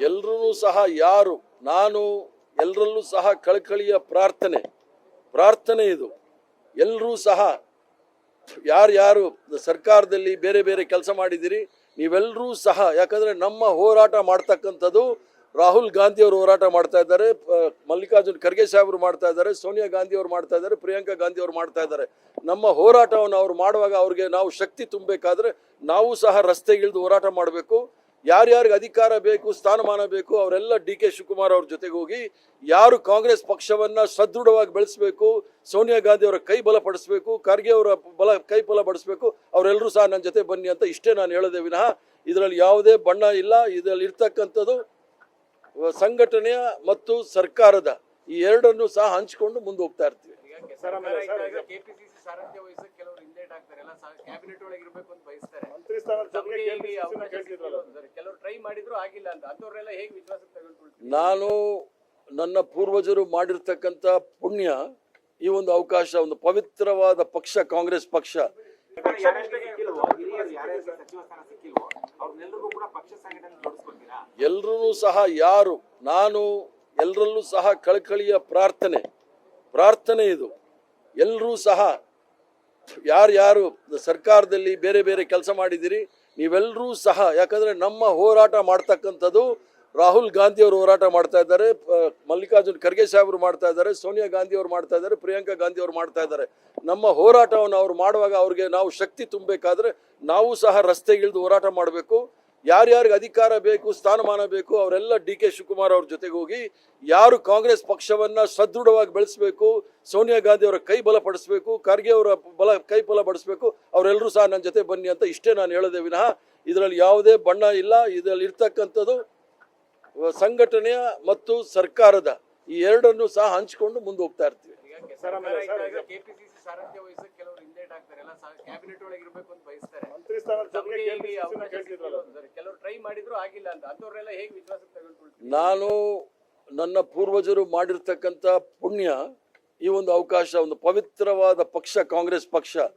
ಎಲ್ಲರೂ ಸಹ ಯಾರು ನಾನು ಎಲ್ಲರಲ್ಲೂ ಸಹ ಕಳಕಳಿಯ ಪ್ರಾರ್ಥನೆ ಇದು. ಎಲ್ಲರೂ ಸಹ ಯಾರು ಸರ್ಕಾರದಲ್ಲಿ ಬೇರೆ ಬೇರೆ ಕೆಲಸ ಮಾಡಿದಿರಿ ನೀವೆಲ್ಲರೂ ಸಹ, ಯಾಕಂದ್ರೆ ನಮ್ಮ ಹೋರಾಟ ಮಾಡ್ತಕ್ಕಂಥದ್ದು ರಾಹುಲ್ ಗಾಂಧಿ ಅವರು ಹೋರಾಟ ಮಾಡ್ತಾ ಇದ್ದಾರೆ, ಮಲ್ಲಿಕಾರ್ಜುನ್ ಖರ್ಗೆ ಸಾಹೇಬರು ಮಾಡ್ತಾ ಇದ್ದಾರೆ, ಸೋನಿಯಾ ಗಾಂಧಿ ಅವರು ಮಾಡ್ತಾ ಇದ್ದಾರೆ, ಪ್ರಿಯಾಂಕಾ ಗಾಂಧಿ ಅವರು ಮಾಡ್ತಾ ಇದ್ದಾರೆ. ನಮ್ಮ ಹೋರಾಟವನ್ನು ಅವ್ರು ಮಾಡುವಾಗ ಅವ್ರಿಗೆ ನಾವು ಶಕ್ತಿ ತುಂಬಬೇಕಾದ್ರೆ ನಾವು ಸಹ ರಸ್ತೆಗಿಳಿದು ಹೋರಾಟ ಮಾಡಬೇಕು. ಯಾರ್ಯಾರಿಗೆ ಅಧಿಕಾರ ಬೇಕು, ಸ್ಥಾನಮಾನ ಬೇಕು, ಅವರೆಲ್ಲ ಡಿ ಕೆ ಶಿವಕುಮಾರ್ ಅವ್ರ ಜೊತೆಗೆ ಹೋಗಿ ಯಾರು ಕಾಂಗ್ರೆಸ್ ಪಕ್ಷವನ್ನ ಸದೃಢವಾಗಿ ಬೆಳೆಸಬೇಕು, ಸೋನಿಯಾ ಗಾಂಧಿ ಅವರ ಕೈ ಬಲಪಡಿಸಬೇಕು, ಖರ್ಗೆ ಅವರ ಕೈ ಬಲಪಡಿಸಬೇಕು, ಅವರೆಲ್ಲರೂ ಸಹ ನನ್ನ ಜೊತೆ ಬನ್ನಿ ಅಂತ ಇಷ್ಟೇ ನಾನು ಹೇಳೋದೇ ವಿನಃ ಇದರಲ್ಲಿ ಯಾವುದೇ ಬಣ್ಣ ಇಲ್ಲ. ಇದರಲ್ಲಿ ಇರ್ತಕ್ಕಂಥದ್ದು ಸಂಘಟನೆಯ ಮತ್ತು ಸರ್ಕಾರದ ಈ ಎರಡನ್ನು ಸಹ ಹಂಚಿಕೊಂಡು ಮುಂದೆ ಹೋಗ್ತಾ ಇರ್ತೀವಿ. ನಾನು ನನ್ನ ಪೂರ್ವಜರು ಮಾಡಿರ್ತಕ್ಕಂಥ ಪುಣ್ಯ ಈ ಒಂದು ಅವಕಾಶ, ಒಂದು ಪವಿತ್ರವಾದ ಪಕ್ಷ ಕಾಂಗ್ರೆಸ್ ಪಕ್ಷ. ಎಲ್ಲರೂ ಸಹ ಯಾರು ನಾನು ಎಲ್ಲರಲ್ಲೂ ಸಹ ಕಳಕಳಿಯ ಪ್ರಾರ್ಥನೆ ಇದು. ಎಲ್ಲರೂ ಸಹ ಯಾರು ಸರ್ಕಾರದಲ್ಲಿ ಬೇರೆ ಬೇರೆ ಕೆಲಸ ಮಾಡಿದಿರಿ ನೀವೆಲ್ಲರೂ ಸಹ, ಯಾಕಂದ್ರೆ ನಮ್ಮ ಹೋರಾಟ ಮಾಡ್ತಕ್ಕಂಥದ್ದು ರಾಹುಲ್ ಗಾಂಧಿ ಅವರು ಹೋರಾಟ ಮಾಡ್ತಾ ಇದ್ದಾರೆ, ಮಲ್ಲಿಕಾರ್ಜುನ್ ಖರ್ಗೆ ಸಾಹೇಬರು ಮಾಡ್ತಾ ಇದ್ದಾರೆ, ಸೋನಿಯಾ ಗಾಂಧಿ ಅವರು ಮಾಡ್ತಾ ಇದ್ದಾರೆ, ಪ್ರಿಯಾಂಕಾ ಗಾಂಧಿ ಅವರು ಮಾಡ್ತಾ ಇದ್ದಾರೆ. ನಮ್ಮ ಹೋರಾಟವನ್ನು ಅವ್ರು ಮಾಡುವಾಗ ಅವ್ರಿಗೆ ನಾವು ಶಕ್ತಿ ತುಂಬಬೇಕಾದ್ರೆ ನಾವು ಸಹ ರಸ್ತೆಗಿಳಿದು ಹೋರಾಟ ಮಾಡಬೇಕು. ಯಾರ್ಯಾರಿಗೆ ಅಧಿಕಾರ ಬೇಕು, ಸ್ಥಾನಮಾನ ಬೇಕು, ಅವರೆಲ್ಲ ಡಿ ಕೆ ಶಿವಕುಮಾರ್ ಅವ್ರ ಜೊತೆಗೆ ಹೋಗಿ ಯಾರು ಕಾಂಗ್ರೆಸ್ ಪಕ್ಷವನ್ನ ಸದೃಢವಾಗಿ ಬೆಳೆಸಬೇಕು, ಸೋನಿಯಾ ಗಾಂಧಿ ಅವರ ಕೈ ಬಲಪಡಿಸಬೇಕು, ಖರ್ಗೆ ಅವರ ಕೈ ಬಲಪಡಿಸಬೇಕು, ಅವರೆಲ್ಲರೂ ಸಹ ನನ್ನ ಜೊತೆ ಬನ್ನಿ ಅಂತ ಇಷ್ಟೇ ನಾನು ಹೇಳೋದೇ ವಿನಃ ಇದರಲ್ಲಿ ಯಾವುದೇ ಬಣ್ಣ ಇಲ್ಲ. ಇದರಲ್ಲಿ ಇರ್ತಕ್ಕಂಥದ್ದು ಸಂಘಟನೆಯ ಮತ್ತು ಸರ್ಕಾರದ ಈ ಎರಡನ್ನು ಸಹ ಹಂಚಿಕೊಂಡು ಮುಂದೆ ಹೋಗ್ತಾ ಇರ್ತೀವಿ. ನಾನು ನನ್ನ ಪೂರ್ವಜರು ಮಾಡಿರ್ತಕ್ಕಂಥ ಪುಣ್ಯ ಈ ಒಂದು ಅವಕಾಶ, ಒಂದು ಪವಿತ್ರವಾದ ಪಕ್ಷ ಕಾಂಗ್ರೆಸ್ ಪಕ್ಷ.